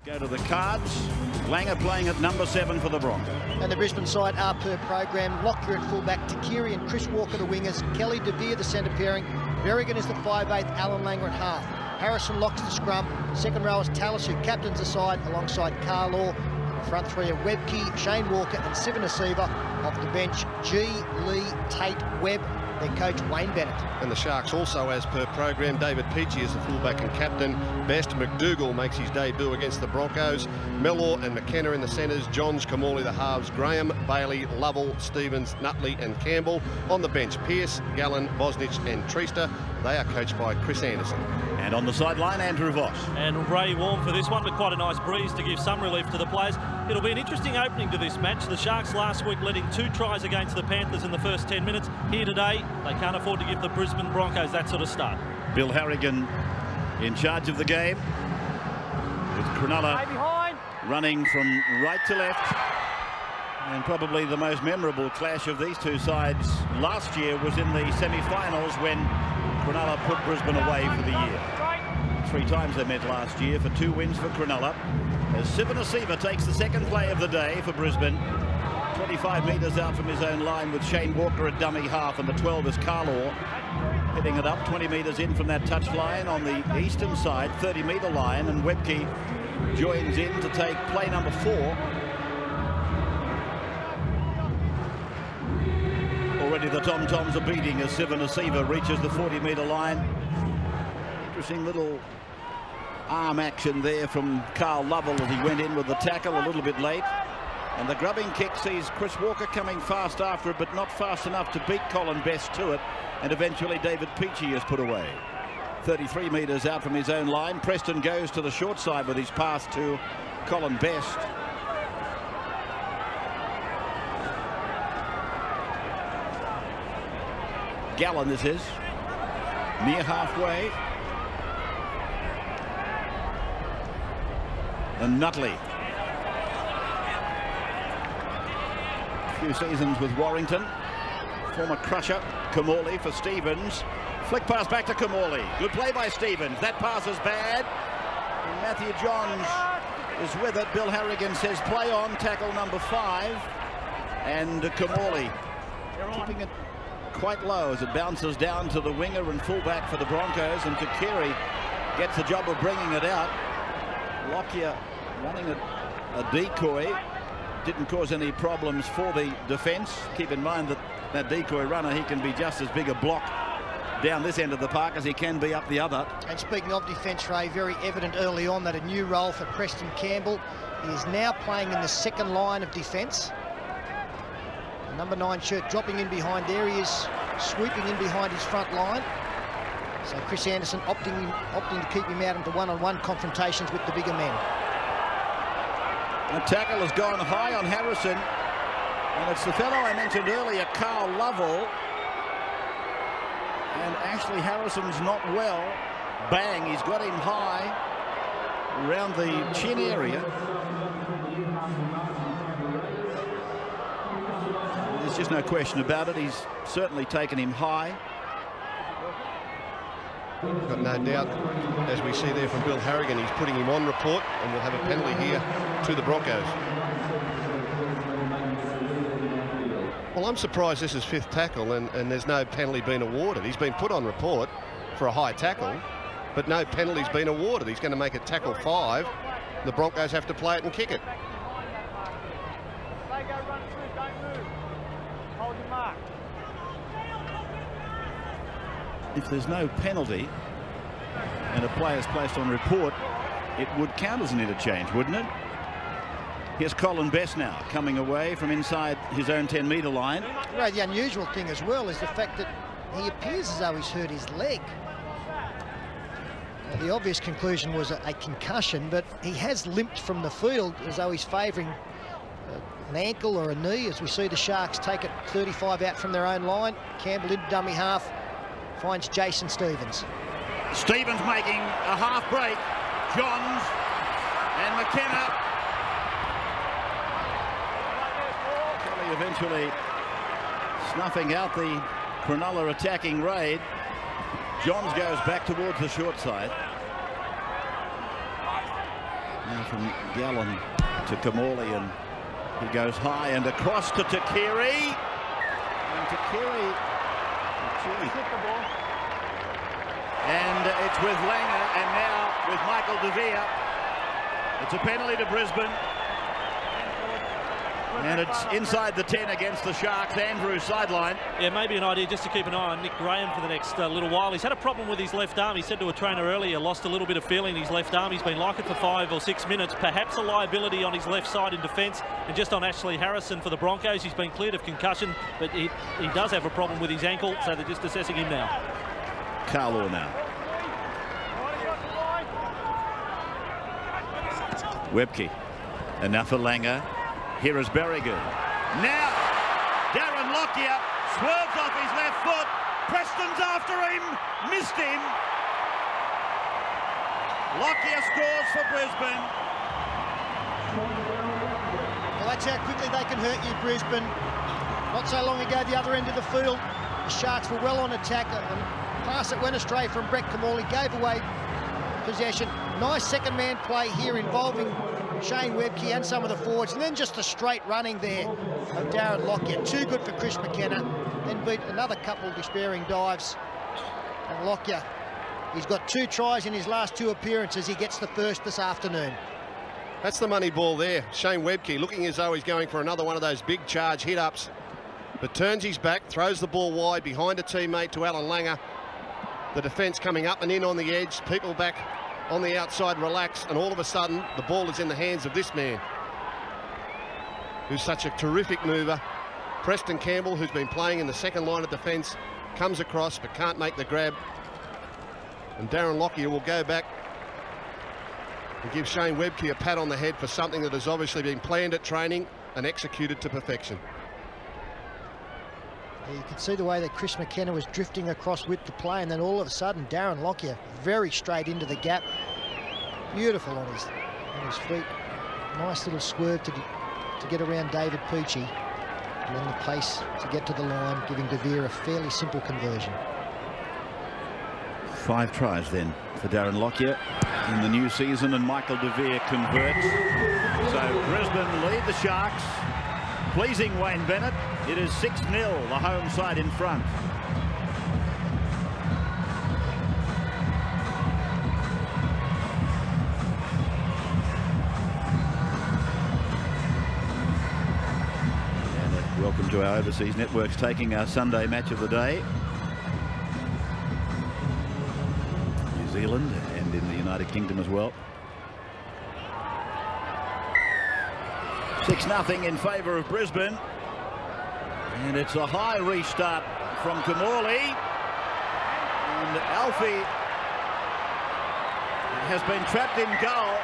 Go to the Cards. Langer playing at number 7 for the Broncos. And the Brisbane side are per program. Lockyer at fullback, Takiri and Chris Walker the wingers, Kelly DeVere the centre pairing, Berrigan is the 5'8", Alan Langer at half. Harrison locks the scrum. Second row is Tallis, who captains the side alongside Carlaw. The front three are Webke, Shane Walker and Sivanasiva. Off the bench, G, Lee, Tate, Webb. Their coach Wayne Bennett. And the Sharks also, as per program, David Peachey is the fullback and captain. Best McDougall makes his debut against the Broncos. Mellor and McKenna in the centres. Johns, Kamali the halves. Graham, Bailey, Lovell, Stevens, Nutley and Campbell. On the bench, Pearce, Gallen, Bosnich and Treaster. They are coached by Chris Anderson. And on the sideline, Andrew Voss. And Ray Warm for this one, but quite a nice breeze to give some relief to the players. It'll be an interesting opening to this match. The Sharks last week letting 2 tries against the Panthers in the first 10 minutes. Here today, they can't afford to give the Brisbane Broncos that sort of start. Bill Harrigan in charge of the game, with Cronulla running from right to left. And probably the most memorable clash of these two sides last year was in the semi-finals when Cronulla put Brisbane away for the year. 3 times they met last year for 2 wins for Cronulla. As Sivanasiva takes the second play of the day for Brisbane. 25 metres out from his own line with Shane Walker at dummy half, and the 12 is Carlaw. Hitting it up 20 metres in from that touch line on the eastern side, 30-metre line, and Webke joins in to take play number 4. Already the Tom-Toms are beating as Sivanasiva reaches the 40-metre line. Interesting little arm action there from Carl Lovell as he went in with the tackle a little bit late. And the grubbing kick sees Chris Walker coming fast after it, but not fast enough to beat Colin Best to it. And eventually David Peachey is put away. 33 metres out from his own line. Preston goes to the short side with his pass to Colin Best. Gallen this is. Near halfway. And Nutley. Few seasons with Warrington. Former crusher, Kamali for Stevens. Flick pass back to Kamali. Good play by Stevens. That pass is bad. And Matthew Johns is with it. Bill Harrigan says play on, tackle number 5. And Kamali keeping it quite low as it bounces down to the winger and fullback for the Broncos. And Takiri gets the job of bringing it out. Lockyer running a decoy. Didn't cause any problems for the defence. Keep in mind that decoy runner, he can be just as big a block down this end of the park as he can be up the other. And speaking of defence, Ray, very evident early on that a new role for Preston Campbell. He is now playing in the second line of defence. Number 9 shirt dropping in behind there. He is sweeping in behind his front line. So Chris Anderson opting to keep him out into one-on-one confrontations with the bigger men. The tackle has gone high on Harrison, and it's the fellow I mentioned earlier, Carl Lovell. And Ashley Harrison's not well. Bang, he's got him high around the chin area. There's just no question about it. He's certainly taken him high. Got no doubt, as we see there from Bill Harrigan, he's putting him on report, and we'll have a penalty here to the Broncos. Well, I'm surprised this is 5th tackle and there's no penalty been awarded. He's been put on report for a high tackle, but no penalty's been awarded. He's going to make it tackle 5. The Broncos have to play it and kick it. If there's no penalty and a player's placed on report, it would count as an interchange, wouldn't it? Here's Colin Best now coming away from inside his own 10-metre line. Right, the unusual thing as well is the fact that he appears as though he's hurt his leg. Now, the obvious conclusion was a concussion, but he has limped from the field as though he's favouring an ankle or a knee, as we see the Sharks take it 35 out from their own line. Campbell in dummy half. Finds Jason Stevens. Stevens making a half break. Johns and McKenna. Kelly eventually snuffing out the Cronulla attacking raid. Johns goes back towards the short side. Now from Gallen to Kamali, and he goes high and across to Takiri. And Takiri, and it's with Langer, and now with Michael De Vere. It's a penalty to Brisbane. And it's inside the 10 against the Sharks. Andrews sideline. Yeah, maybe an idea just to keep an eye on Nick Graham for the next little while. He's had a problem with his left arm. He said to a trainer earlier, lost a little bit of feeling in his left arm. He's been like it for 5 or 6 minutes. Perhaps a liability on his left side in defence. And just on Ashley Harrison for the Broncos, he's been cleared of concussion, but he does have a problem with his ankle, so they're just assessing him now. Carlaw now. Webke. Enough for Langer. Here is Berrigan. Now, Darren Lockyer swerves off his left foot. Preston's after him. Missed him. Lockyer scores for Brisbane. Well, that's how quickly they can hurt you, Brisbane. Not so long ago, the other end of the field, the Sharks were well on attack. A pass that went astray from Brett Kamali gave away possession. Nice second-man play here involving Shane Webke and some of the forwards, and then just a straight running there of Darren Lockyer. Too good for Chris McKenna. Then beat another couple of despairing dives. And Lockyer, he's got 2 tries in his last 2 appearances. He gets the first this afternoon. That's the money ball there. Shane Webke looking as though he's going for another one of those big charge hit-ups, but turns his back, throws the ball wide behind a teammate to Alan Langer. The defence coming up and in on the edge, people back on the outside relax, and all of a sudden the ball is in the hands of this man who's such a terrific mover. Preston Campbell, who's been playing in the second line of defence, comes across but can't make the grab, and Darren Lockyer will go back and give Shane Webke a pat on the head for something that has obviously been planned at training and executed to perfection. You can see the way that Chris McKenna was drifting across with the play, and then all of a sudden Darren Lockyer very straight into the gap. Beautiful on his feet. Nice little swerve to get around David Peachey, and then the pace to get to the line, giving De Vere a fairly simple conversion. 5 tries then for Darren Lockyer in the new season, and Michael De Vere converts. So Brisbane lead the Sharks. Pleasing Wayne Bennett. It is 6-0, the home side in front. And welcome to our overseas networks, taking our Sunday match of the day. New Zealand and in the United Kingdom as well. 6-0 in favour of Brisbane, and it's a high restart from Kamali, and Alfie has been trapped in goal.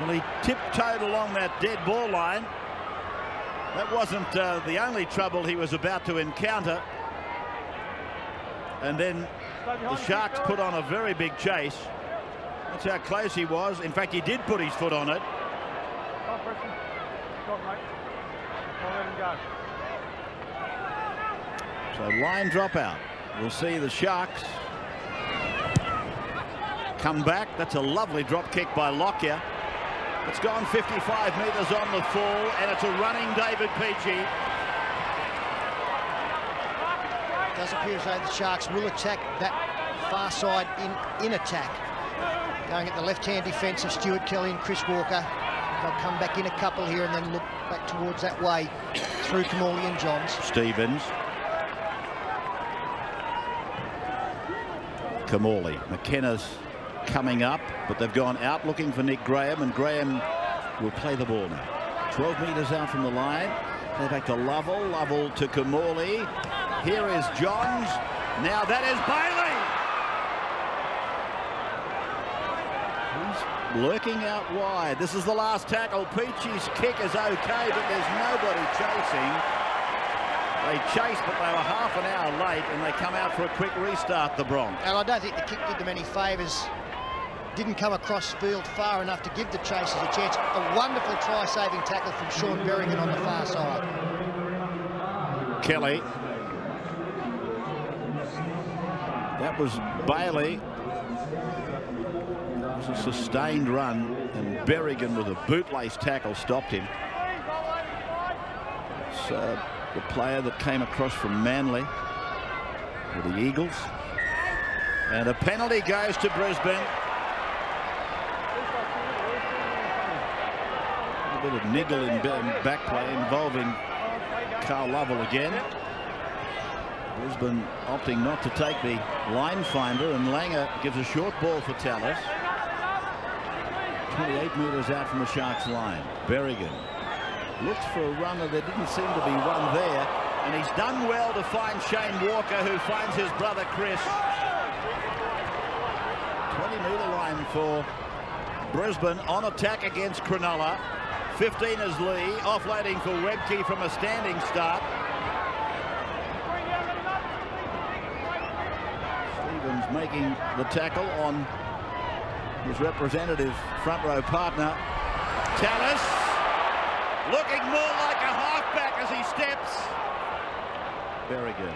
Well, he tiptoed along that dead ball line. That wasn't the only trouble he was about to encounter, and then the Sharks put on a very big chase. That's how close he was. In fact, he did put his foot on it. So line drop out. We'll see the Sharks come back. That's a lovely drop kick by Lockyer. It's gone 55 metres on the fall, and it's a running David Peachey. It does appear as though the Sharks will attack that far side in attack. Going at the left-hand defence of Stuart Kelly and Chris Walker. They'll come back in a couple here and then look back towards that way through Kamali and Johns. Stevens. Kamali. McKenna's coming up, but they've gone out looking for Nick Graham, and Graham will play the ball now. 12 metres out from the line. Play back to Lovell. Lovell to Kamali. Here is Johns. Now that is Bailey. Lurking out wide. This is the last tackle. Peachey's kick is okay, but there's nobody chasing. They chased, but they were half an hour late, and they come out for a quick restart, the Bronx. And I don't think the kick did them any favours. Didn't come across field far enough to give the chasers a chance. A wonderful try-saving tackle from Sean Berrigan on the far side. Kelly. That was Bailey. was a sustained run, and Berrigan with a bootlace tackle stopped him. It's the player that came across from Manly with the Eagles. And a penalty goes to Brisbane. A bit of niggle in back play involving Carl Lovell again. Brisbane opting not to take the line finder, and Langer gives a short ball for Tallis. 28 metres out from the Sharks line. Berrigan looks for a runner. There didn't seem to be one there, and he's done well to find Shane Walker, who finds his brother Chris. 20-metre line for Brisbane on attack against Cronulla. 15 is Lee, offloading for Webke from a standing start. Stevens making the tackle on his representative front row partner. Tallis looking more like a halfback as he steps. Berrigan.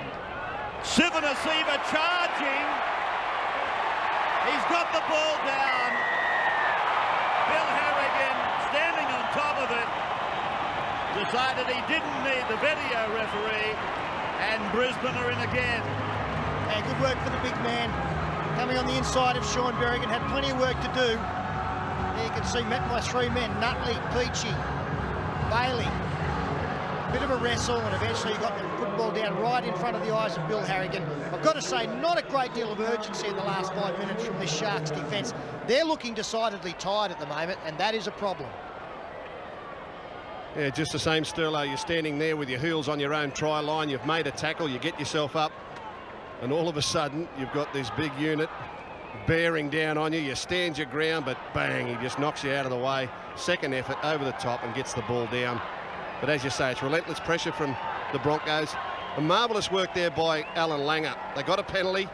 Sivanasiva charging. He's got the ball down. Bill Harrigan, standing on top of it, decided he didn't need the video referee, and Brisbane are in again. Yeah, good work for the big man. Coming on the inside of Sean Berrigan, had plenty of work to do. There you can see met by three men, Nutley, Peachy, Bailey. Bit of a wrestle, and eventually he got the football down right in front of the eyes of Bill Harrigan. I've got to say, not a great deal of urgency in the last 5 minutes from this Sharks defence. They're looking decidedly tired at the moment, and that is a problem. Yeah, just the same, Sterlo. You're standing there with your heels on your own try line. You've made a tackle, you get yourself up, and all of a sudden you've got this big unit bearing down on you. You stand your ground, but bang, he just knocks you out of the way. Second effort over the top and gets the ball down. But as you say, it's relentless pressure from the Broncos. A marvellous work there by Alan Langer. They got a penalty.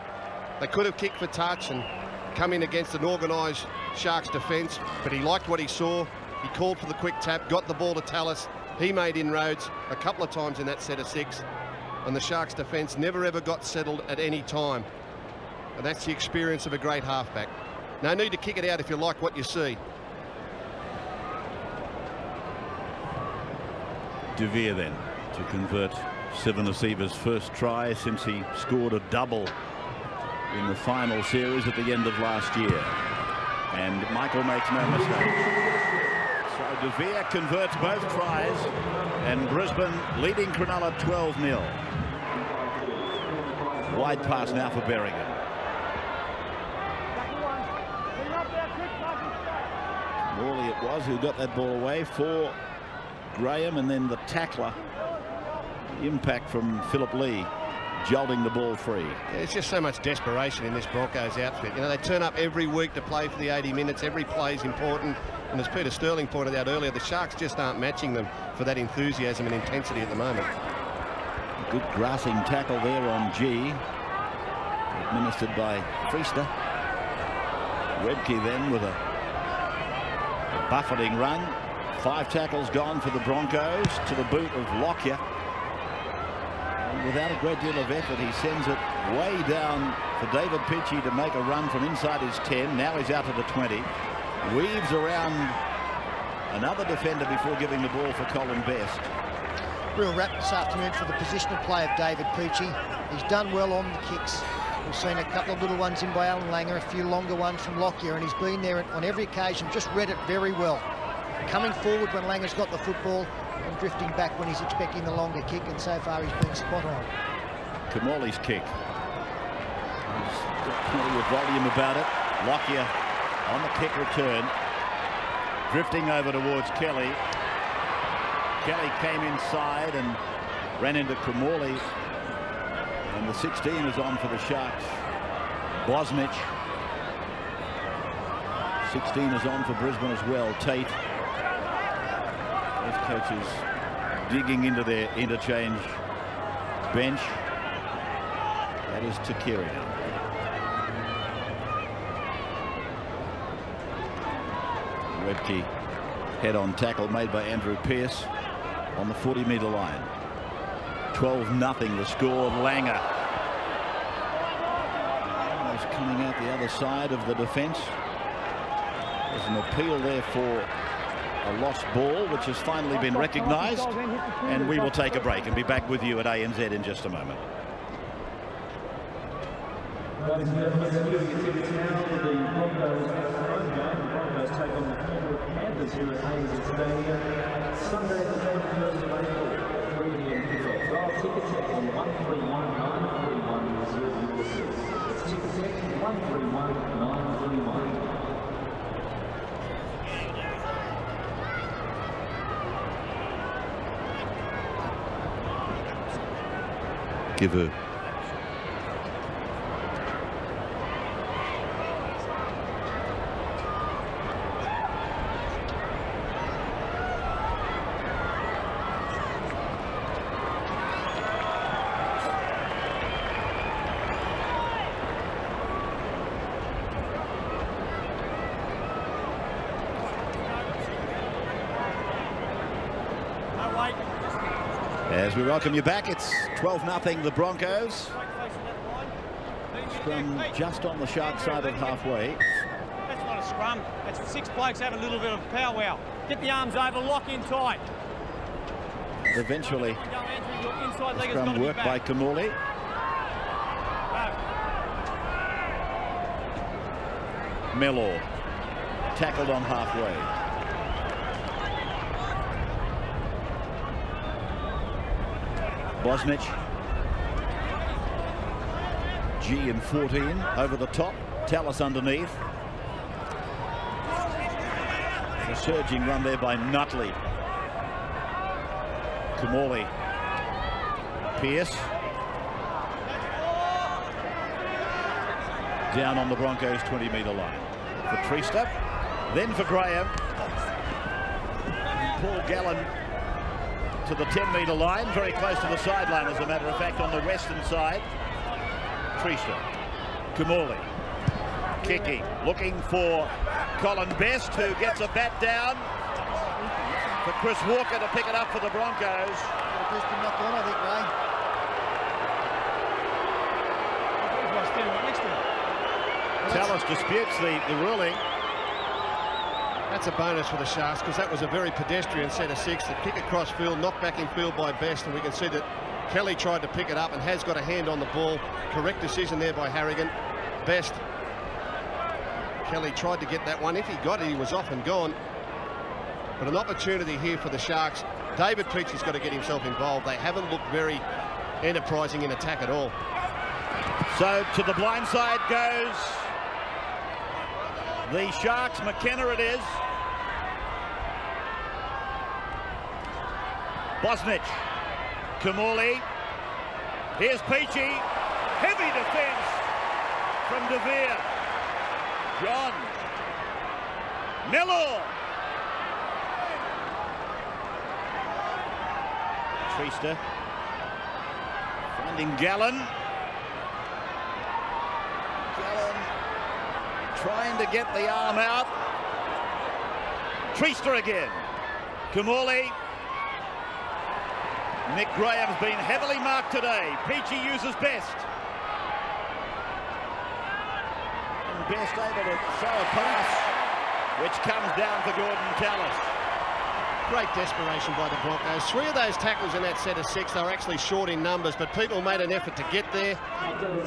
They could have kicked for touch and come in against an organised Sharks defence, but he liked what he saw. He called for the quick tap, got the ball to Tallis. He made inroads a couple of times in that set of 6, and the Sharks defence never ever got settled at any time. And that's the experience of a great halfback. No need to kick it out if you like what you see. De Vere then to convert Sivanasiva's first try since he scored a double in the final series at the end of last year. And Michael makes no mistake. So De Vere converts both tries, and Brisbane leading Cronulla 12-0. Wide pass now for Berrigan. Morley it was who got that ball away for Graham, and then the tackler, the impact from Philip Lee, jolting the ball free. Yeah, it's just so much desperation in this Broncos outfit. You know, they turn up every week to play for the 80 minutes. Every play is important. And as Peter Sterling pointed out earlier, the Sharks just aren't matching them for that enthusiasm and intensity at the moment. A good grassing tackle there on G, administered by Feaster. Webke then with a buffeting run. 5 tackles gone for the Broncos, to the boot of Lockyer. And without a great deal of effort, he sends it way down for David Peachy to make a run from inside his 10. Now he's out to the 20. Weaves around another defender before giving the ball for Colin Best. Real rap this afternoon for the positional play of David Peachy. He's done well on the kicks. We've seen a couple of little ones in by Alan Langer, a few longer ones from Lockyer, and he's been there on every occasion, just read it very well. Coming forward when Langer's got the football, and drifting back when he's expecting the longer kick, and so far he's been spot on. Kamali's kick. He's got plenty of volume about it. Lockyer on the kick return, drifting over towards Kelly. Kelly came inside and ran into Kamali, and the 16 is on for the Sharks. Bosnich. 16 is on for Brisbane as well. Tate. Both coaches digging into their interchange bench. That is Takiri now. Webke head-on tackle made by Andrew Pearce on the 40-metre line. 12-0 the score. Langer is coming out the other side of the defence. There's an appeal there for a lost ball, which has finally been recognised, and we will take a break and be back with you at ANZ in just a moment. Give her. As we welcome you back, it's 12-0 the Broncos. Scrum just on the Shark side of halfway. That's not a scrum. That's 6 blokes having a little bit of powwow. Get the arms over, lock in tight. And eventually, the scrum work by Kamali. Mellor tackled on halfway. Bosnich, G and 14 over the top, Tallis underneath. A surging run there by Nutley. Kamali, Pearce. Down on the Broncos' 20-metre line. For Treaster, then for Graham. And Paul Gallen to the 10-metre line, very close to the sideline, as a matter of fact, on the western side. Treaster, Kamali, kicking, looking for Colin Best, who gets a bat down for Chris Walker to pick it up for the Broncos. Brisbane knocked on, I think, Ray. Tallis disputes the ruling. That's a bonus for the Sharks, because that was a very pedestrian set of 6. The kick across field, knocked back in field by Best, and we can see that Kelly tried to pick it up and has got a hand on the ball. Correct decision there by Harrigan. Best. Kelly tried to get that one. If he got it, he was off and gone. But an opportunity here for the Sharks. David Peachey's got to get himself involved. They haven't looked very enterprising in attack at all. So to the blind side goes the Sharks. McKenna it is. Bosnich, Kamali. Here's Peachey. Heavy defence from De Vere. John. Mellor. Treaster. Finding Gallen. Trying to get the arm out. Treaster again. Kamali. Nick Graham's been heavily marked today. Peachey uses Best. And Best able to throw a pass, which comes down for Gordon Tallis. Great desperation by the Broncos. 3 of those tackles in that set of 6, they were actually short in numbers, but people made an effort to get there.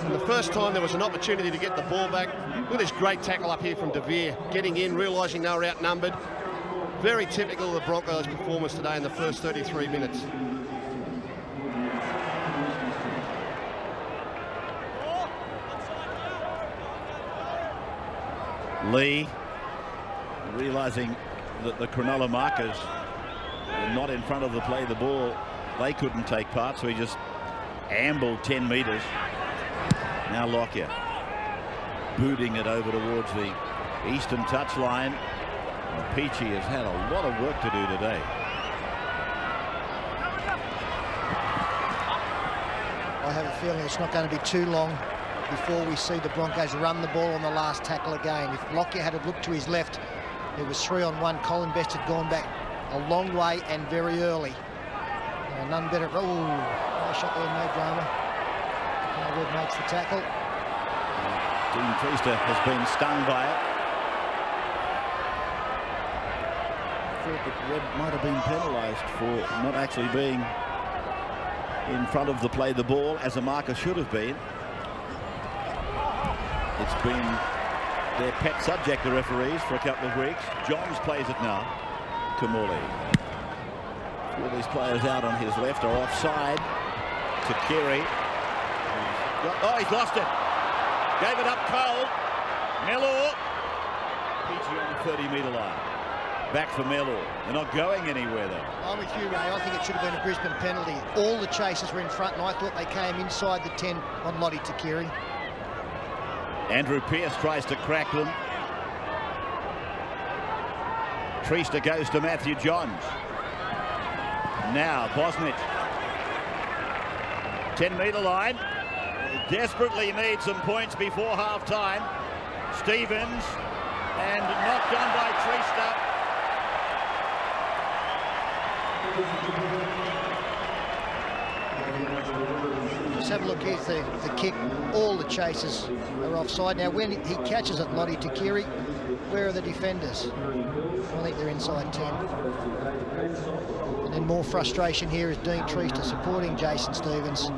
And the first time there was an opportunity to get the ball back. Look at this great tackle up here from De Vere, getting in, realising they were outnumbered. Very typical of the Broncos' performance today in the first 33 minutes. Lee, realising that the Cronulla markers were not in front of the play the ball, they couldn't take part, so he just ambled 10 metres. Now Lockyer booting it over towards the eastern touchline. Peachey has had a lot of work to do today. I have a feeling it's not going to be too long before we see the Broncos run the ball on the last tackle again. If Lockyer had looked to his left, it was 3-on-1. Colin Best had gone back a long way and very early. None better. Oh, nice shot there, no drama. Red makes the tackle. Dean Treaster has been stung by it. thought that Webb might have been penalised for not actually being in front of the play the ball as a marker should have been. It's been their pet subject, the referees, for a couple of weeks. Johns plays it now. Kumorley. All these players out on his left are offside. To Keary. Oh, he's lost it. Gave it up cold. Mellor. Peachy on the 30-metre line. Back for Mellor. They're not going anywhere, though. I'm with you, Ray. I think it should have been a Brisbane penalty. All the chasers were in front, and I thought they came inside the 10 on Lottie Takiri. Andrew Pearce tries to crack them. Treaster goes to Matthew Johns. Now Bosnich. 10-metre line. They desperately need some points before half-time. Stevens, and knocked on by Treaster. Just have a look here, the kick. All the chasers are offside. Now, when he catches it, Lottie Takiri, where are the defenders? I think they're inside 10. And then more frustration here is Dean Treaster supporting Jason Stevens. I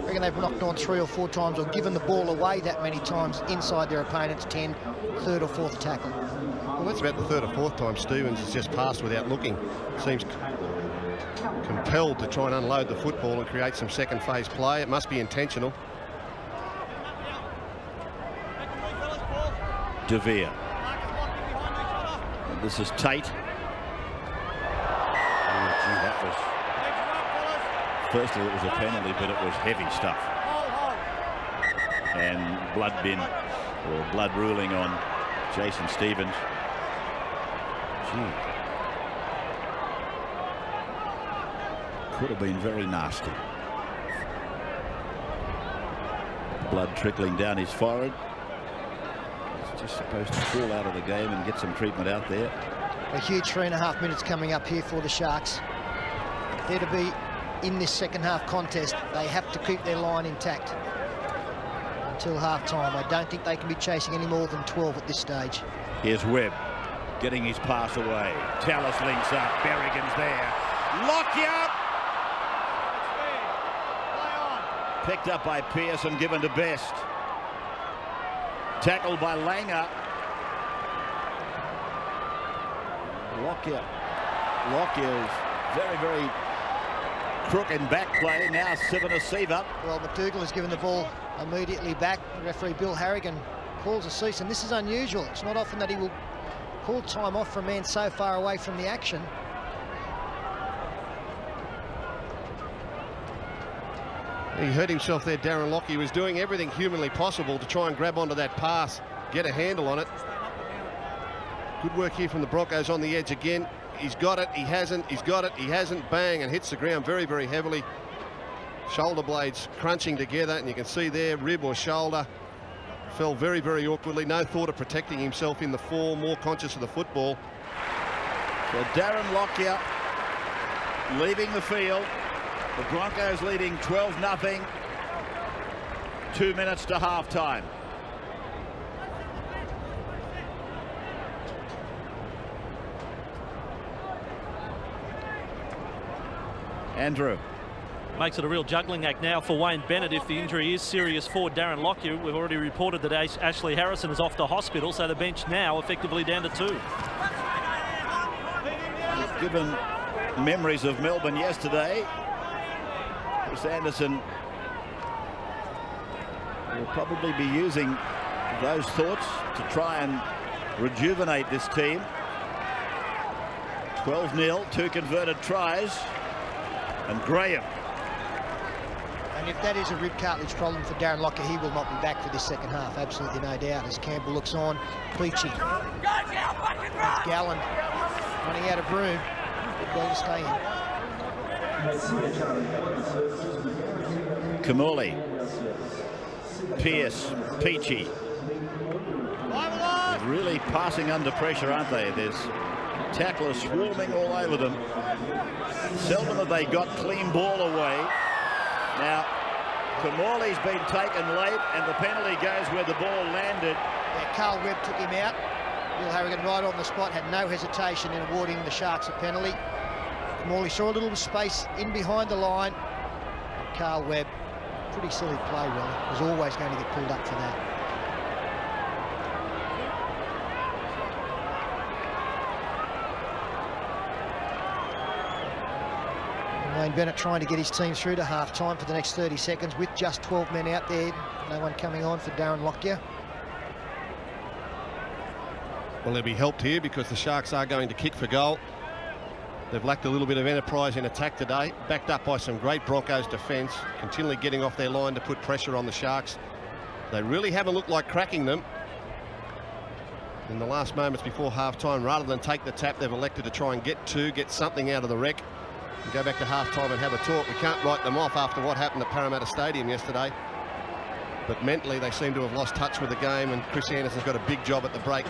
reckon they've knocked on 3 or 4 times or given the ball away that many times inside their opponent's 10, third or fourth tackle. Well, that's about the third or fourth time Stevens has just passed without looking. Seems compelled to try and unload the football and create some second phase play. It must be intentional. De Vere. And this is Tate. Oh, gee, that was... Firstly, it was a penalty, but it was heavy stuff. And blood bin, or blood ruling on Jason Stevens. Gee. Could have been very nasty. Blood trickling down his forehead. He's just supposed to fall out of the game and get some treatment out there. A huge 3.5 minutes coming up here for the Sharks. They're to be in this second half contest. They have to keep their line intact until half time. I don't think they can be chasing any more than 12 at this stage. Here's Webb getting his pass away. Tallis links up. Berrigan's there. Lockyer! Picked up by Pearce and given to Best. Tackled by Langer. Lockyer is very, very crook in back play. Now Sivanasiva. Well, McDougall has given the ball immediately back. Referee Bill Harrigan calls a cease, and this is unusual. It's not often that he will call time off for a man so far away from the action. He hurt himself there, Darren Lockyer. He was doing everything humanly possible to try and grab onto that pass, get a handle on it. Good work here from the Broncos on the edge again. He's got it, he hasn't, he's got it, he hasn't, bang, and hits the ground very, very heavily. Shoulder blades crunching together, and you can see there, rib or shoulder. Fell very, very awkwardly. No thought of protecting himself in the fall, more conscious of the football. So Darren Lockyer leaving the field. The Broncos leading 12-0. 2 minutes to half-time. Andrew. Makes it a real juggling act now for Wayne Bennett if the injury is serious for Darren Lockyer. We've already reported that Ashley Harrison is off to hospital, so the bench now effectively down to 2. Given memories of Melbourne yesterday, Chris Anderson will probably be using those thoughts to try and rejuvenate this team. 12-0, 2 converted tries, and Graham. And if that is a rib cartilage problem for Darren Lockyer, he will not be back for this second half, absolutely no doubt, as Campbell looks on. Peachy. Gallen running out of room. Good goal to stay in. Kumorley. Pearce. Peachy. They're really passing under pressure, aren't they? There's tacklers swarming all over them. Seldom have they got clean ball away. Now, Kumorley's been taken late, and the penalty goes where the ball landed. Yeah, Carl Webb took him out. Bill Harrigan right on the spot, had no hesitation in awarding the Sharks a penalty. Morley saw a little space in behind the line. Carl Webb, pretty silly play really, was always going to get pulled up for that. Wayne Bennett trying to get his team through to half-time for the next 30 seconds with just 12 men out there. No one coming on for Darren Lockyer. Well, they'll be helped here because the Sharks are going to kick for goal. They've lacked a little bit of enterprise in attack today, backed up by some great Broncos defence, continually getting off their line to put pressure on the Sharks. They really haven't looked like cracking them. In the last moments before half-time, rather than take the tap, they've elected to try and get something out of the wreck. And go back to half-time and have a talk. We can't write them off after what happened at Parramatta Stadium yesterday. But mentally, they seem to have lost touch with the game, and Chris Anderson's got a big job at the break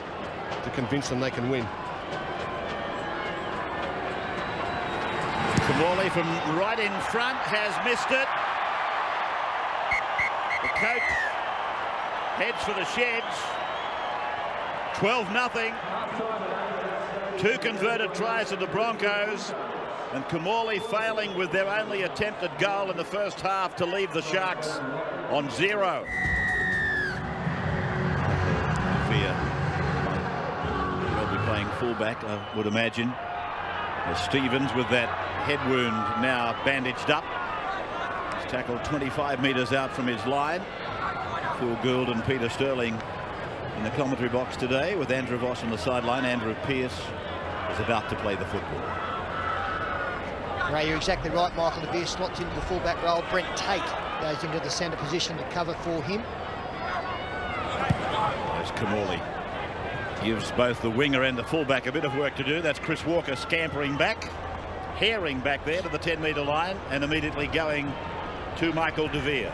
to convince them they can win. Kamali from right in front has missed it. The coach heads for the sheds. 12-0. 2 converted tries to the Broncos, and Kamali failing with their only attempted goal in the first half to leave the Sharks on 0. They'll be playing fullback, I would imagine. Stevens with that head wound now bandaged up. He's tackled 25 metres out from his line. Phil Gould and Peter Sterling in the commentary box today, with Andrew Voss on the sideline. Andrew Pearce is about to play the football. Ray, you're exactly right. Michael De Beer slots into the fullback role. Brent Tate goes into the centre position to cover for him. There's Kamali. Gives both the winger and the fullback a bit of work to do. That's Chris Walker scampering back, herring back there to the 10-metre line, and immediately going to Michael De Beer.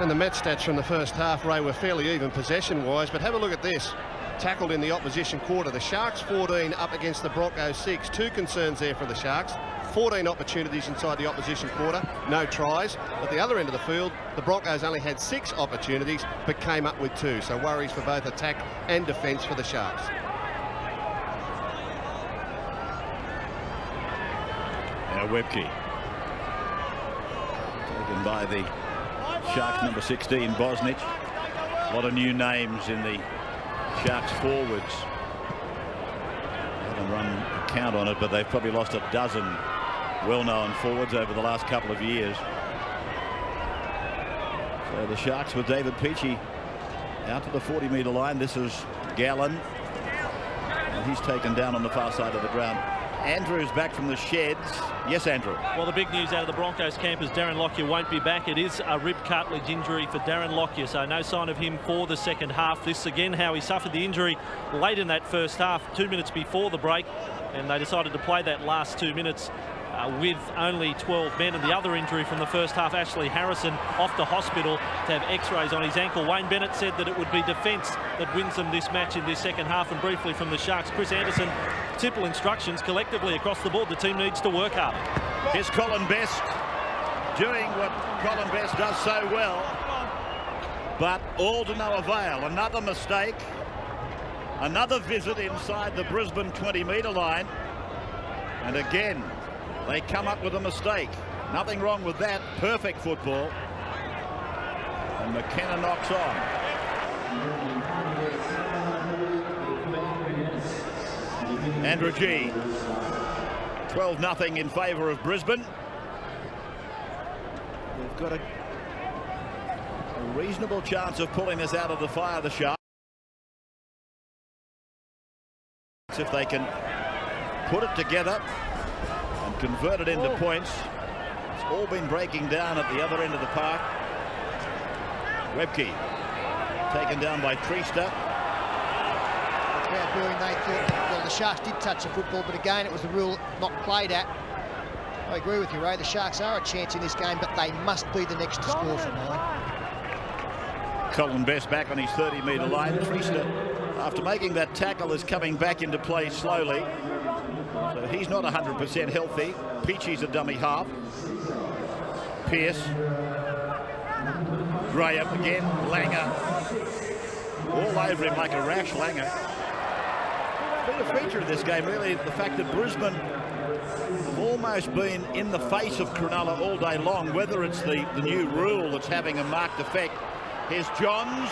And the match stats from the first half, Ray, were fairly even possession-wise, but have a look at this. Tackled in the opposition quarter. The Sharks 14 up against the Broncos 6. 2 concerns there for the Sharks. 14 opportunities inside the opposition quarter. No tries. At the other end of the field, the Broncos only had 6 opportunities, but came up with 2. So worries for both attack and defence for the Sharks. Now Webke. Taken by the Sharks number 16, Bosnich. A lot of new names in the Sharks forwards. Haven't run a count on it, but they've probably lost a dozen well-known forwards over the last couple of years. So the Sharks with David Peachey out to the 40-metre line. This is Gallen, and he's taken down on the far side of the ground. Andrew's back from the sheds. Yes, Andrew. Well, the big news out of the Broncos camp is Darren Lockyer won't be back. It is a rib cartilage injury for Darren Lockyer, so no sign of him for the second half. This again how he suffered the injury late in that first half, 2 minutes before the break, and they decided to play that last 2 minutes with only 12 men. And the other injury from the first half, Ashley Harrison off to hospital to have x-rays on his ankle. Wayne Bennett said that it would be defence that wins them this match in this second half. And briefly from the Sharks, Chris Anderson, simple instructions collectively across the board. The team needs to work harder. Here's Colin Best doing what Colin Best does so well, but all to no avail. Another mistake, another visit inside the Brisbane 20-metre line, and again they come up with a mistake. Nothing wrong with that. Perfect football. And McKenna knocks on. Andrew G. 12-0 in favour of Brisbane. They've got a reasonable chance of pulling this out of the fire, the Sharks, if they can put it together and convert it into points. It's all been breaking down at the other end of the park. Webke taken down by Treester. The crowd booing. They thought that, well, the Sharks did touch the football, but again it was the rule not played at. I agree with you, Ray. The Sharks are a chance in this game, but they must be the next to score for 9. Colin Best back on his 30-metre line. Treester, after making that tackle, is coming back into play slowly. So he's not 100% healthy. Peachey's a dummy half. Pearce. Graham again. Langer. all over him like a rash, Langer. It's been a feature of this game, really, the fact that Brisbane have almost been in the face of Cronulla all day long, whether it's the new rule that's having a marked effect. Here's Johns,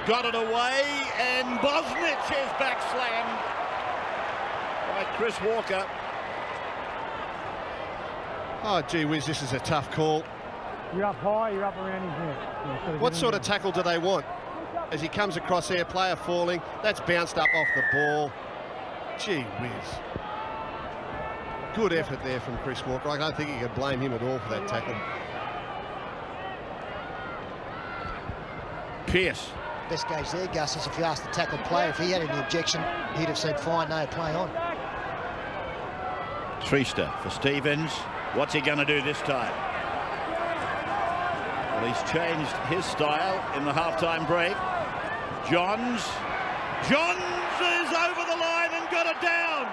got it away, and Bosnich is back slammed by Chris Walker. Oh, gee whiz, this is a tough call. You're up high, you're up around his neck. What sort of tackle do they want? As he comes across there, player falling, that's bounced up off the ball. Gee whiz. Good effort there from Chris Walker. I don't think you could blame him at all for that tackle. Pearce. Best gauge there, Gus, is if you ask the tackle player if he had any objection, he'd have said, fine, no, play on. Treaster for Stevens. What's he going to do this time? Well, he's changed his style in the halftime break. Johns is over the line and got it down.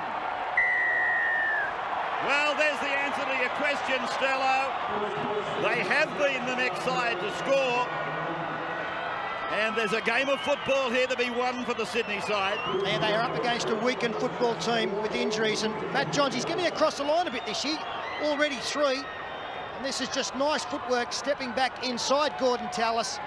Well, there's the answer to your question, Stello. They have been the next side to score. And there's a game of football here to be won for the Sydney side. And they are up against a weakened football team with injuries. And Matt Johns, he's getting across the line a bit this year. Already 3. And this is just nice footwork, stepping back inside Gordon Tallis.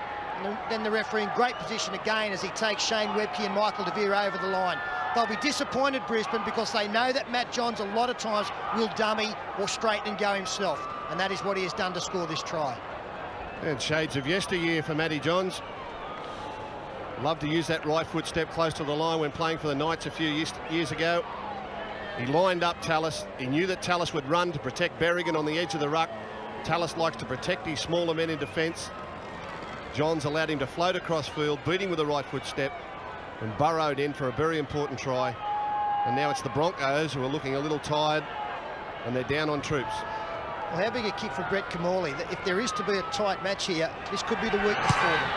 And then the referee in great position again as he takes Shane Webke and Michael DeVere over the line. They'll be disappointed, Brisbane, because they know that Matt Johns a lot of times will dummy or straighten and go himself. And that is what he has done to score this try. And shades of yesteryear for Matty Johns. Loved to use that right foot step close to the line when playing for the Knights a few years ago. He lined up Tallis. He knew that Tallis would run to protect Berrigan on the edge of the ruck. Tallis likes to protect his smaller men in defence. Johns allowed him to float across field, beating with the right foot step, and burrowed in for a very important try. And now it's the Broncos who are looking a little tired, and they're down on troops. Well, how big a kick for Brett Camorley? If there is to be a tight match here, this could be the weakness for them.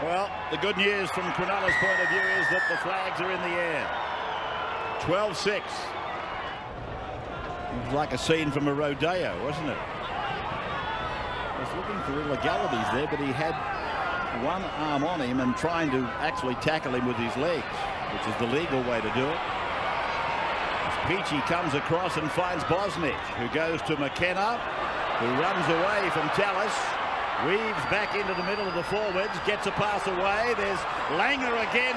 Well, the good news from Cronulla's point of view is that the flags are in the air. 12-6. It was like a scene from a rodeo, wasn't it? He was looking for illegalities there, but he had one arm on him and trying to actually tackle him with his legs, which is the legal way to do it. As Peachy comes across and finds Bosnich, who goes to McKenna, who runs away from Tallis. Weaves back into the middle of the forwards, gets a pass away. There's Langer again,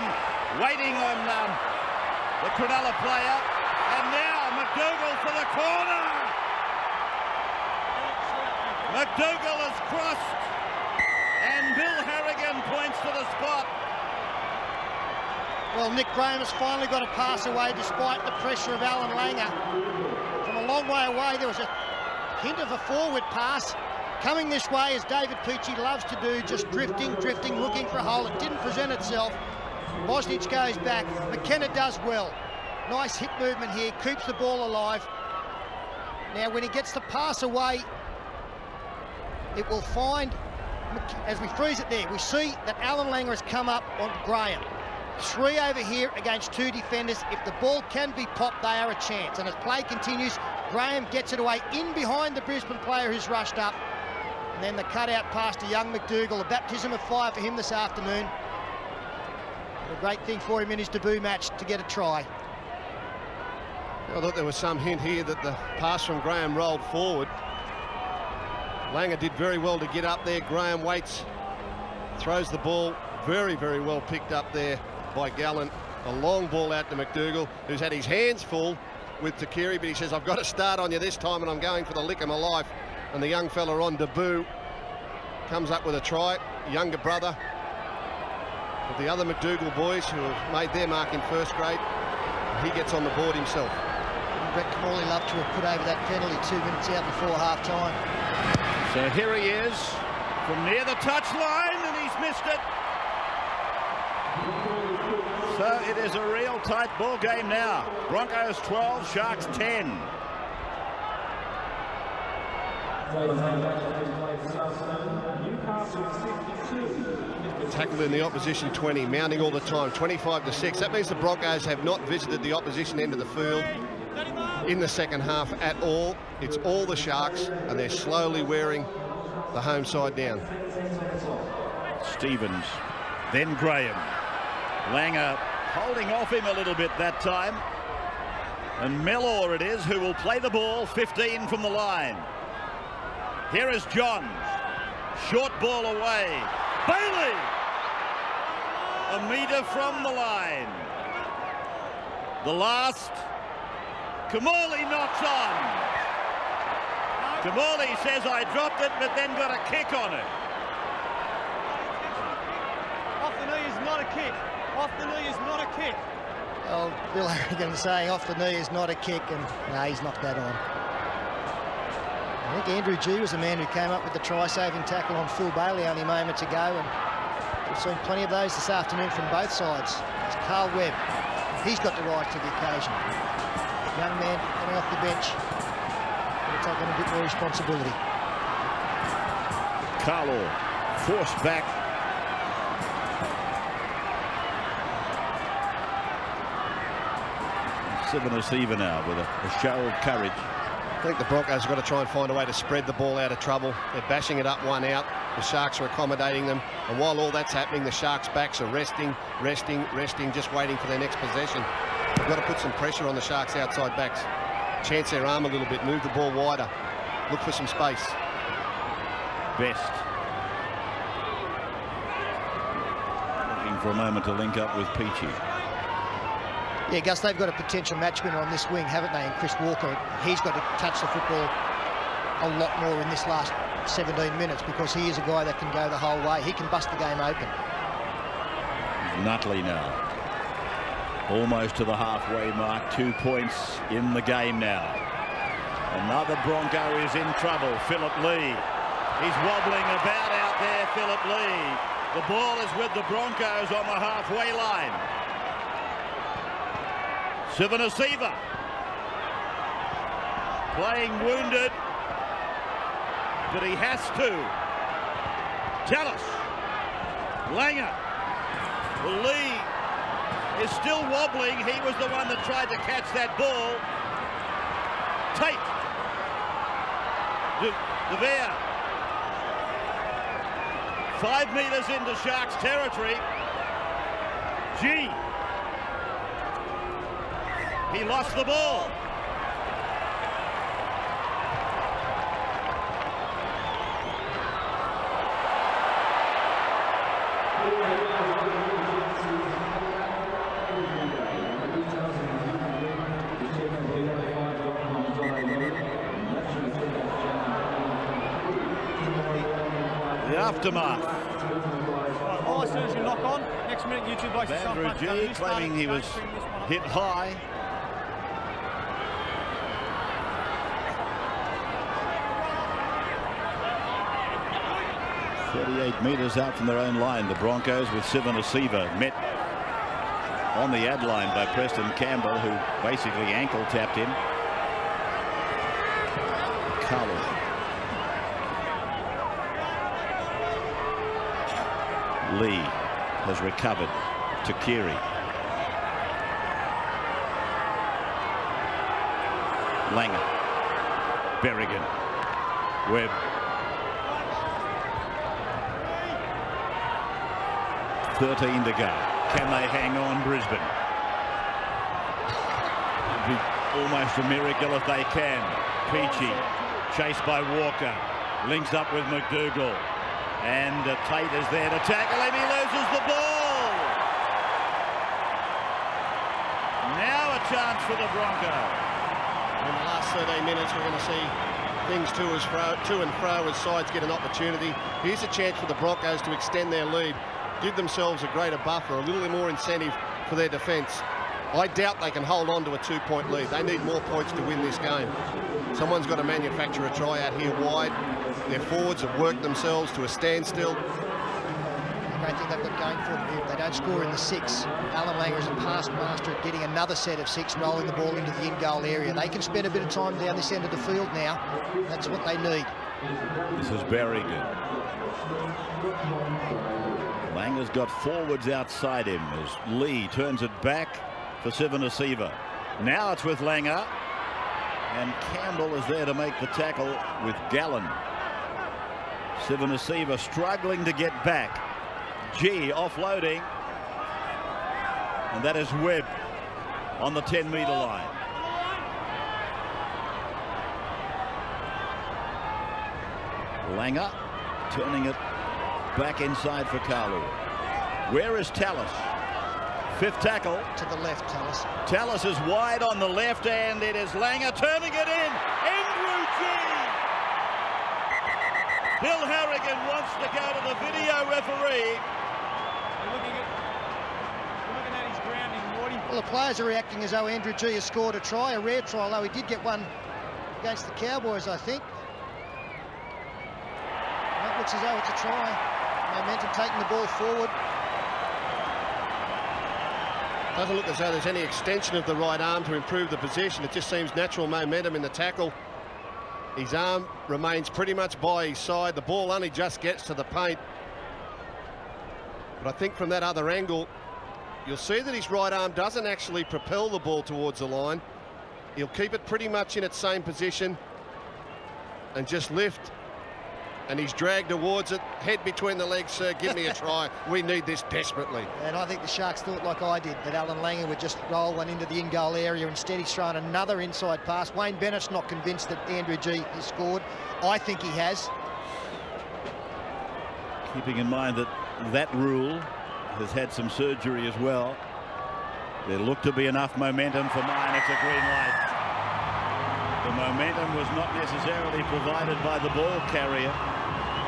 waiting on the Cronulla player. And now McDougall for the corner. McDougall has crossed. And Bill Harrigan points to the spot. Well, Nick Graham has finally got a pass away despite the pressure of Alan Langer. From a long way away, there was a hint of a forward pass. Coming this way, as David Peachy loves to do, just drifting, looking for a hole. It didn't present itself. Bosnich goes back. McKenna does well. Nice hip movement here, keeps the ball alive. Now, when he gets the pass away, it will find, as we freeze it there, we see that Alan Langer has come up on Graham. 3 over here against 2 defenders. If the ball can be popped, they are a chance. And as play continues, Graham gets it away in behind the Brisbane player who's rushed up. And then the cutout pass to young McDougall, a baptism of fire for him this afternoon. A great thing for him in his debut match to get a try. I thought there was some hint here that the pass from Graham rolled forward. Langer did very well to get up there. Graham waits, throws the ball, very well picked up there by Gallen. A long ball out to McDougall, who's had his hands full with Takiri, but he says, I've got to start on you this time and I'm going for the lick of my life. And the young fella on debut comes up with a try, younger brother of the other McDougall boys who have made their mark in first grade. He gets on the board himself. And Brett Camorley loved to have put over that penalty 2 minutes out before half-time. So here he is from near the touchline, and he's missed it. So it is a real tight ball game now. Broncos 12, Sharks 10. Tackled in the opposition 20, mounting all the time, 25-6. That means the Broncos have not visited the opposition end of the field in the second half at all. It's all the Sharks, and they're slowly wearing the home side down. Stevens, then Graham. Langer holding off him a little bit that time. And Mellor it is who will play the ball 15 from the line. Here is Johns. Short ball away. Bailey! A metre from the line. The last. Kamali knocks on. Kamali says, I dropped it, but then got a kick on it. Off the knee is not a kick. Off the knee is not a kick. Well, Bill Harrigan saying off the knee is not a kick, and no, he's knocked that on. I think Andrew G was the man who came up with the try-saving tackle on Phil Bailey only moments ago, and we've seen plenty of those this afternoon from both sides. It's Carl Webb. He's got to rise to the occasion. Young man coming off the bench. He'll take on a bit more responsibility. Carlo forced back. Sivanasiva now with a show of courage. I think the Broncos have got to try and find a way to spread the ball out of trouble. They're bashing it up one out. The Sharks are accommodating them. And while all that's happening, the Sharks' backs are resting, just waiting for their next possession. They've got to put some pressure on the Sharks' outside backs. Chance their arm a little bit, move the ball wider, look for some space. Best. Looking for a moment to link up with Peachy. Yeah, Gus, they've got a potential match winner on this wing, haven't they? And Chris Walker, he's got to touch the football a lot more in this last 17 minutes because he is a guy that can go the whole way. He can bust the game open. Nutley now. Almost to the halfway mark. 2 points in the game now. Another Bronco is in trouble. Philip Lee. He's wobbling about out there, Philip Lee. The ball is with the Broncos on the halfway line. Sivanasiva playing wounded, but he has to. Tallis. Langer. Well, Lee is still wobbling. He was the one that tried to catch that ball. Tate. De Vere. 5 metres into Sharks territory. G. He lost the ball. The aftermath. All as soon as you lock on, next minute you two blokes Andrew G claiming he was hit high. .38 metres out from their own line. The Broncos with Sivanasiva met on the ad line by Preston Campbell, who basically ankle tapped him. Carlo. Lee has recovered to Keary. Langer. Berrigan. Webb. .13 to go. Can they hang on, Brisbane? It'd be almost a miracle if they can. Peachy, chased by Walker, links up with McDougall. And Tate is there to tackle him. He loses the ball. Now a chance for the Broncos. In the last 13 minutes, we're going to see things to and fro as sides get an opportunity. Here's a chance for the Broncos to extend their lead, give themselves a greater buffer, a little more incentive for their defence. I doubt they can hold on to a 2-point lead. They need more points to win this game. Someone's got to manufacture a try out here wide. Their forwards have worked themselves to a standstill. The great thing they've got going for them, if they don't score in the 6, Alan Langer is a past master at getting another set of 6, rolling the ball into the in-goal area. They can spend a bit of time down this end of the field now. That's what they need. This is very good. Langer's got forwards outside him as Lee turns it back for Sivanasiva. Now it's with Langer, and Campbell is there to make the tackle with Gallen. Sivanasiva struggling to get back. G offloading. And that is Webb on the 10-metre line. Langer turning it back inside for Carlo. Where is Tallis? Fifth tackle. To the left, Tallis. Tallis is wide on the left, and it is Langer turning it in. Andrew G. Bill Harrigan wants to go to the video referee. Looking at his grounding, Morty. Well, the players are reacting as though Andrew G has scored a try, a rare try, although he did get one against the Cowboys, I think. That looks as though it's a try. Momentum taking the ball forward. Doesn't look as though there's any extension of the right arm to improve the position. It just seems natural momentum in the tackle. His arm remains pretty much by his side. The ball only just gets to the paint. But I think from that other angle, you'll see that his right arm doesn't actually propel the ball towards the line. He'll keep it pretty much in its same position and just lift. And he's dragged towards it, head between the legs, sir, give me a try. We need this desperately. And I think the Sharks thought, like I did, that Alan Langer would just roll one into the in-goal area. Instead, he's thrown another inside pass. Wayne Bennett's not convinced that Andrew G has scored. I think he has. Keeping in mind that that rule has had some surgery as well. There looked to be enough momentum for mine. It's a green light. The momentum was not necessarily provided by the ball carrier.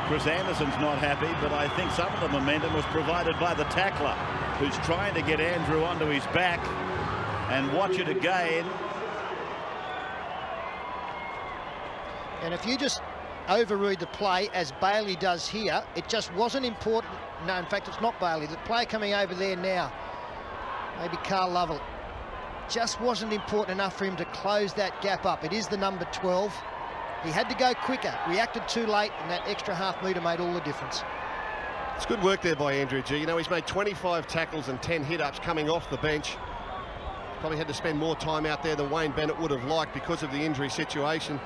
Chris Anderson's not happy, but I think some of the momentum was provided by the tackler, who's trying to get Andrew onto his back. And watch it again. And if you just overread the play, as Bailey does here, it just wasn't important. No, in fact, it's not Bailey. The player coming over there now, maybe Carl Lovell, just wasn't important enough for him to close that gap up. It is the number 12. He had to go quicker, reacted too late, and that extra half metre made all the difference. It's good work there by Andrew G. You know, he's made 25 tackles and 10 hit-ups coming off the bench. Probably had to spend more time out there than Wayne Bennett would have liked because of the injury situation.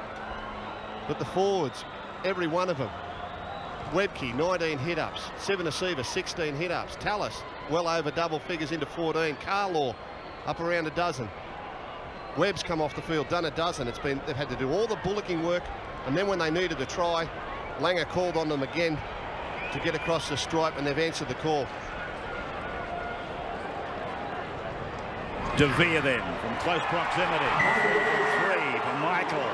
But the forwards, every one of them. Webke, 19 hit-ups. Sivanasiva, 16 hit-ups. Tallis, well over double figures into 14. Carlaw, up around a dozen. Webb's come off the field, done a dozen. They've had to do all the bullocking work, and then when they needed a try, Langer called on them again to get across the stripe, and they've answered the call. De Vere then from close proximity. 3 for Michael.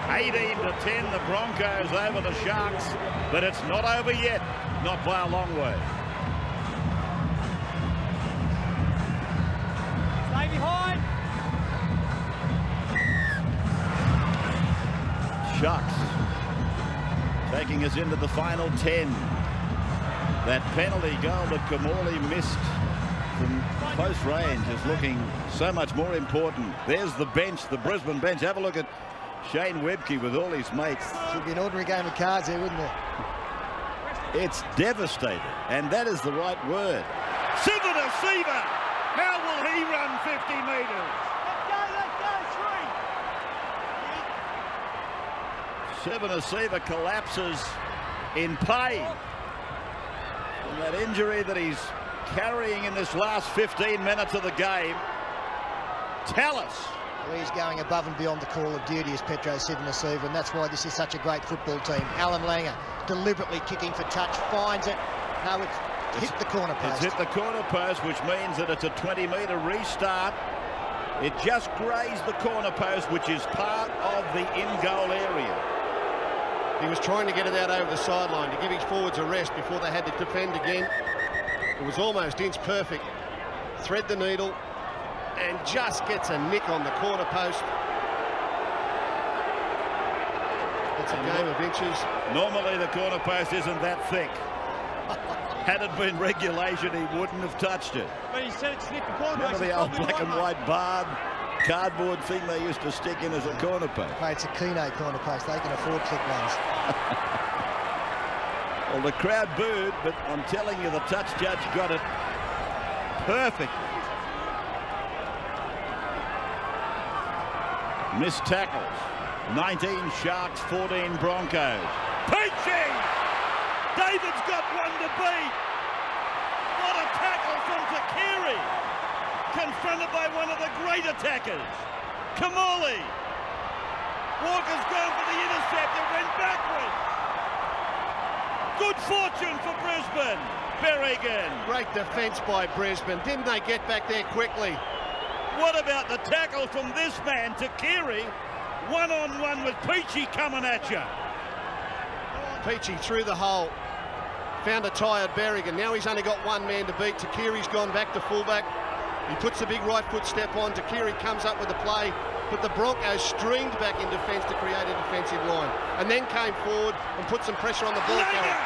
18-10, the Broncos over the Sharks, but it's not over yet, not by a long way. Stay behind. Sharks taking us into the final 10. That penalty goal that Kamali missed from close range is looking so much more important. There's the bench, the Brisbane bench. Have a look at Shane Webke with all his mates. Should be an ordinary game of cards there, wouldn't it? It's devastating, and that is the right word. Sivanasiva! How will he run 50 metres? Sivanasiva collapses in pain from that injury that he's carrying in this last 15 minutes of the game. Tallis. Well, he's going above and beyond the call of duty as Petro Sivanasiva, and that's why this is such a great football team. Alan Langer deliberately kicking for touch, finds it. No, it's hit the corner post. It's hit the corner post, which means that it's a 20-metre restart. It just grazed the corner post, which is part of the in-goal area. He was trying to get it out over the sideline to give his forwards a rest before they had to defend again. It was almost inch perfect. Thread the needle and just gets a nick on the corner post. It's a game of inches. Normally the corner post isn't that thick. Had it been regulation, he wouldn't have touched it. But he said it's nicked the corner. Remember the old black and white barred cardboard thing they used to stick in as a corner post? Hey, it's a Keno corner post. They can afford thick ones. Well, the crowd booed, but I'm telling you, the touch judge got it perfect. Missed tackles. 19 Sharks, 14 Broncos. Peachy! David's got one to beat. What a tackle from Takiri. confronted by one of the great attackers. Kamali. Walker's gone for the intercept. It went backwards. Good fortune for Brisbane. Berrigan. Great defence by Brisbane. Didn't they get back there quickly? What about the tackle from this man to Keary? One-on-one with Peachy coming at you. Peachy through the hole. Found a tired Berrigan. Now he's only got one man to beat. Takiri's gone back to fullback. He puts the big right foot step on. Takiri comes up with the play, but the Broncos streamed back in defence to create a defensive line, and then came forward and put some pressure on the ball carrier.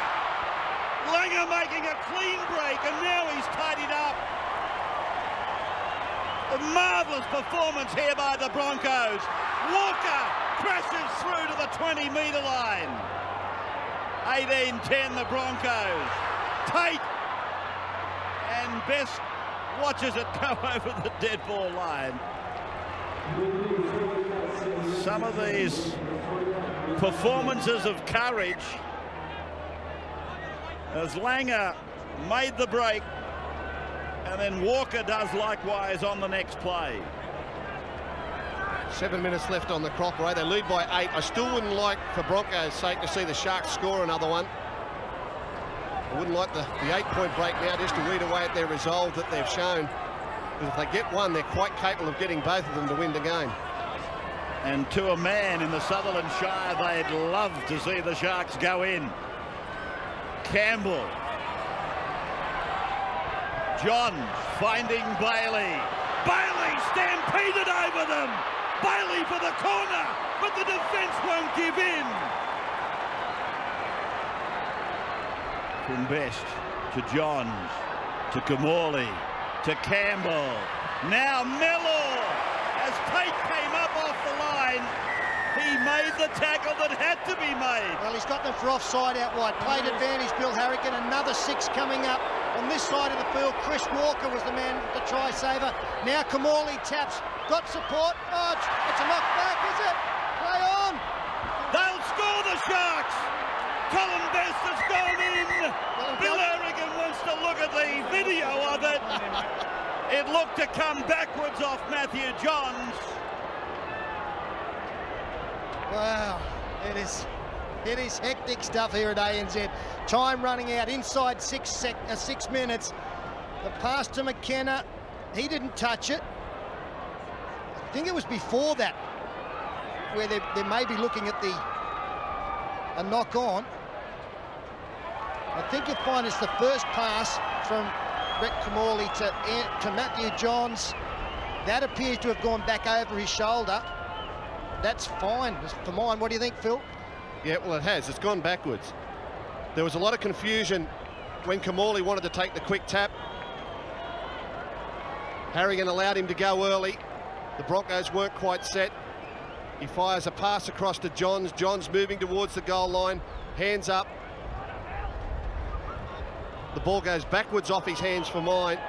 Langer making a clean break, and now he's tidied up. A marvellous performance here by the Broncos. Walker crashes through to the 20-metre line. 18-10 the Broncos. Tate and Best watches it go over the dead ball line. Some of these performances of courage as Langer made the break, and then Walker does likewise on the next play. 7 minutes left on the clock, right? They lead by 8. I still wouldn't like, for Broncos' sake, to see the Sharks score another one. I wouldn't like the 8-point break now just to weed away at their resolve that they've shown. Because if they get one, they're quite capable of getting both of them to win the game. And to a man in the Sutherland Shire, they'd love to see the Sharks go in. Campbell. Johns finding Bailey. Bailey stampeded over them. Bailey for the corner, but the defence won't give in. From Best to Johns, to Kamali, to Campbell. Now Mellor, as Tate came up off the line, he made the tackle that had to be made. Well, he's got them for offside out wide. Played advantage, Bill Harrigan. Another 6 coming up on this side of the field. Chris Walker was the man, the try saver. Now Kamali taps, got support. Oh, it's a knock back, is it? Play on. They'll score, the Sharks. Colin Best has gone in. Bill Harrigan wants to look at the video of it. It looked to come backwards off Matthew Johns. Wow, it is hectic stuff here at ANZ. Time running out inside 6 minutes. The pass to McKenna, he didn't touch it. I think it was before that where they may be looking at a knock on. I think you'll find it's the first pass from Brett Kamali to Matthew Johns. That appears to have gone back over his shoulder. That's fine for mine. What do you think, Phil? Yeah, well, it has. It's gone backwards. There was a lot of confusion when Kamali wanted to take the quick tap. Harrigan allowed him to go early. The Broncos weren't quite set. He fires a pass across to Johns. Johns moving towards the goal line. Hands up. The ball goes backwards off his hands for mine.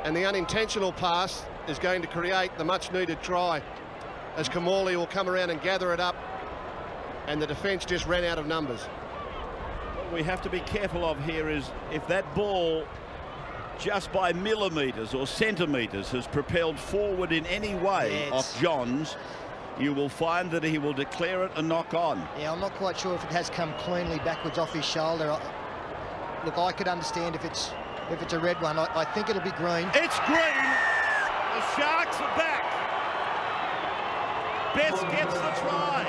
And the unintentional pass is going to create the much-needed try, as Kamali will come around and gather it up, and the defence just ran out of numbers. What we have to be careful of here is if that ball just by millimetres or centimetres has propelled forward in any way off Johns, you will find that he will declare it a knock on. Yeah, I'm not quite sure if it has come cleanly backwards off his shoulder. Look, I could understand if it's a red one. I think it'll be green. It's green. The Sharks are back. Best gets the try,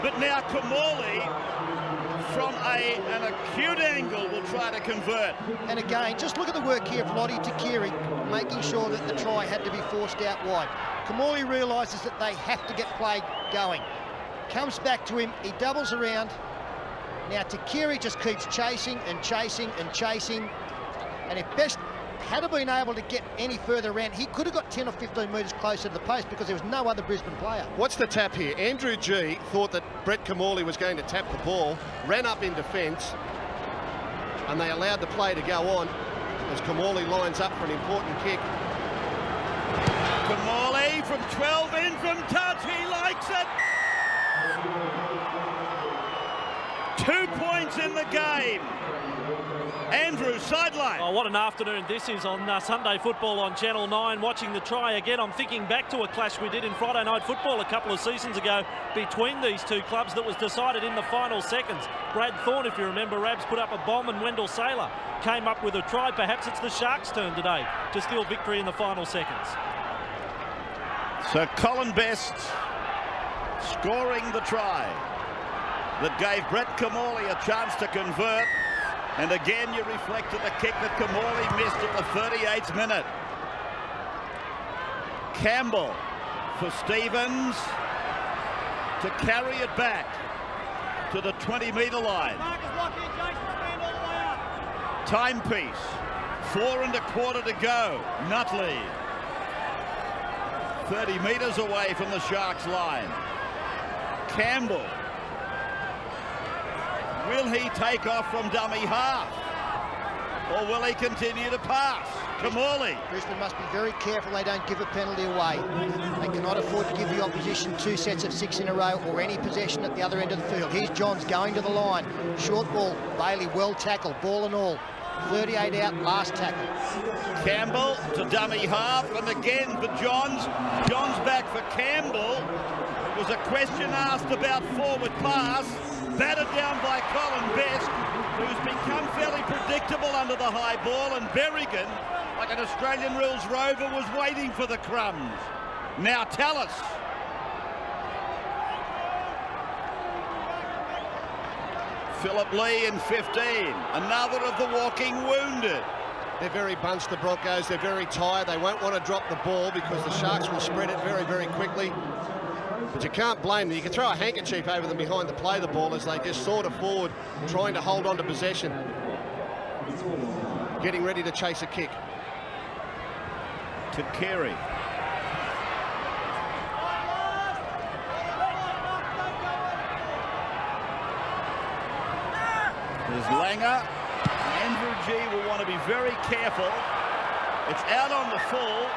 but now Kamali from an acute angle will try to convert. And again, just look at the work here of Lottie Takiri, making sure that the try had to be forced out wide. Kamali realises that they have to get play going. Comes back to him, he doubles around. Now Takiri just keeps chasing and chasing and chasing. And if Best had been able to get any further around, he could have got 10 or 15 metres closer to the post because there was no other Brisbane player. What's the tap here? Andrew G thought that Brett Kamali was going to tap the ball, ran up in defence, and they allowed the play to go on as Kamali lines up for an important kick. Kamali from 12 in from touch, he likes it. 2 points in the game. Andrew, sideline. Oh, what an afternoon this is on Sunday Football on Channel 9. Watching the try again, I'm thinking back to a clash we did in Friday Night Football a couple of seasons ago between these two clubs that was decided in the final seconds. Brad Thorne, if you remember, Rabs, put up a bomb and Wendell Saylor came up with a try. Perhaps it's the Sharks' turn today to steal victory in the final seconds. So Colin Best scoring the try that gave Brett Kimmorley a chance to convert. And again, you reflect at the kick that Kimmorley missed at the 38th minute. Campbell for Stevens to carry it back to the 20-metre line. Timepiece, 4 1/4 to go. Nutley, 30 metres away from the Sharks line. Campbell. Will he take off from dummy half? Or will he continue to pass? Kimmorley. Brisbane must be very careful they don't give a penalty away. They cannot afford to give the opposition 2 sets of 6 in a row or any possession at the other end of the field. Here's Johns going to the line. Short ball. Bailey well tackled, ball and all. 38 out, last tackle. Campbell to dummy half, and again for Johns. Johns back for Campbell. It was a question asked about forward pass. Battered down by Colin Best, who's become fairly predictable under the high ball, and Berrigan, like an Australian rules rover, was waiting for the crumbs. Now Tallis. Philip Lee in 15, another of the walking wounded. They're very bunched, the Broncos. They're very tired. They won't want to drop the ball because the Sharks will spread it very, very quickly. But you can't blame them. You can throw a handkerchief over them behind to play the ball as they just saunter forward, trying to hold on to possession. Getting ready to chase a kick. To Carey. There's Langer. Andrew G will want to be very careful. It's out on the full.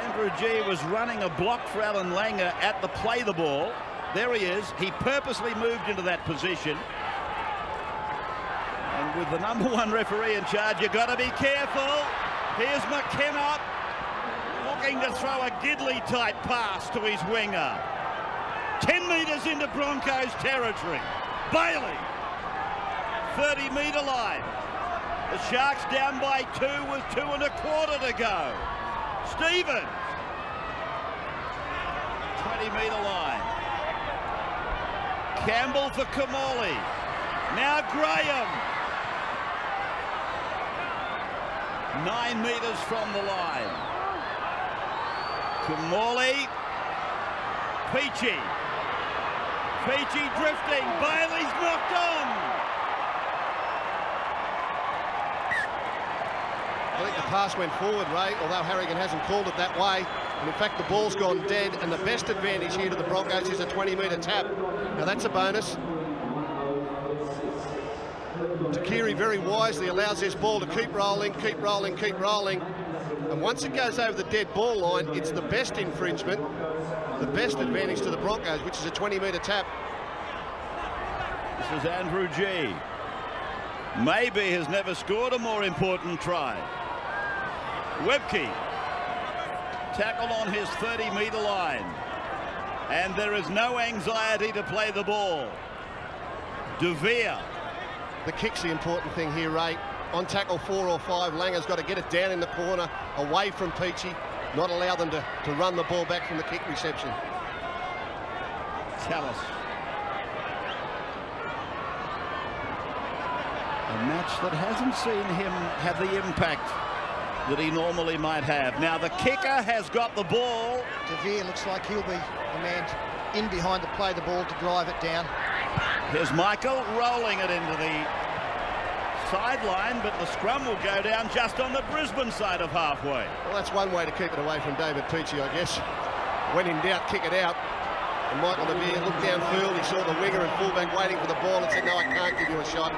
Andrew G was running a block for Alan Langer at the play the ball. There he is. He purposely moved into that position. And with the #1 referee in charge, you've got to be careful. Here's McKenna looking to throw a Gidley-type pass to his winger. 10 metres into Broncos territory. Bailey, 30-metre line. The Sharks down by 2 with 2 1/4 to go. Stevens, 20-metre line. Campbell for Kimmorley. Now Graham. 9 metres from the line. Kimmorley. Peachy. Peachy drifting. Bailey's knocked on. I think the pass went forward, Ray, although Harrigan hasn't called it that way. And in fact, the ball's gone dead, and the best advantage here to the Broncos is a 20-metre tap. Now, that's a bonus. Takiri very wisely allows this ball to keep rolling, keep rolling, keep rolling. And once it goes over the dead ball line, it's the best infringement, the best advantage to the Broncos, which is a 20-metre tap. This is Andrew G. Maybe has never scored a more important try. Webke, tackle on his 30-metre line. And there is no anxiety to play the ball. De Vere. The kick's the important thing here, Ray. On tackle 4 or 5, Langer's got to get it down in the corner, away from Peachy, not allow them to run the ball back from the kick reception. Tallis. A match that hasn't seen him have the impact that he normally might have. Now the kicker has got the ball. De Vere looks like he'll be the man in behind to play the ball to drive it down. Here's Michael rolling it into the sideline, but the scrum will go down just on the Brisbane side of halfway. Well, that's one way to keep it away from David Peachy, I guess. When in doubt, kick it out. And Michael De Vere looked downfield, he saw the winger and fullback waiting for the ball and said, no, I can't give you a shot.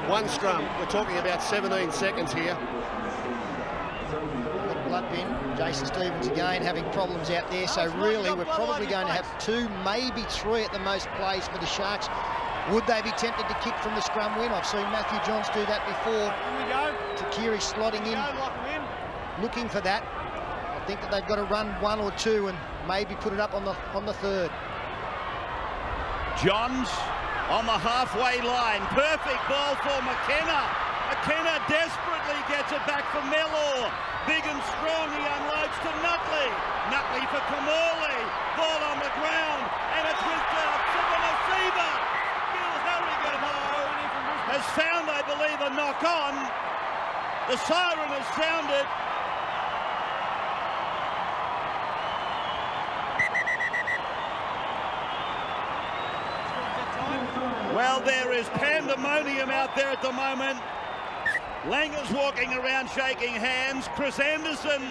One scrum. We're talking about 17 seconds here. jump in. Jason Stevens again having problems out there, so really we're probably going to have 2, maybe 3 at the most plays for the Sharks. Would they be tempted to kick from the scrum win? I've seen Matthew Johns do that before. Here we go. Takiri slotting in, Lock him in. looking for that. I think that they've got to run 1 or 2 and maybe put it up on the third. Johns on the halfway line. Perfect ball for McKenna. McKenna desperately gets it back for Mellor. Big and strong, he unloads to Nutley. Nutley for Kamali. Ball on the ground, and it's with Sivanasiva. Bill Harrigan has found, I believe, a knock on. The siren has sounded. Well, there is pandemonium out there at the moment. Langer's walking around shaking hands. Chris Anderson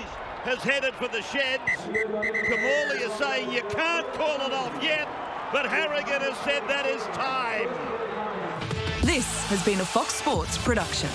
has headed for the sheds. Kamali is saying you can't call it off yet, but Harrigan has said that is time. This has been a Fox Sports production.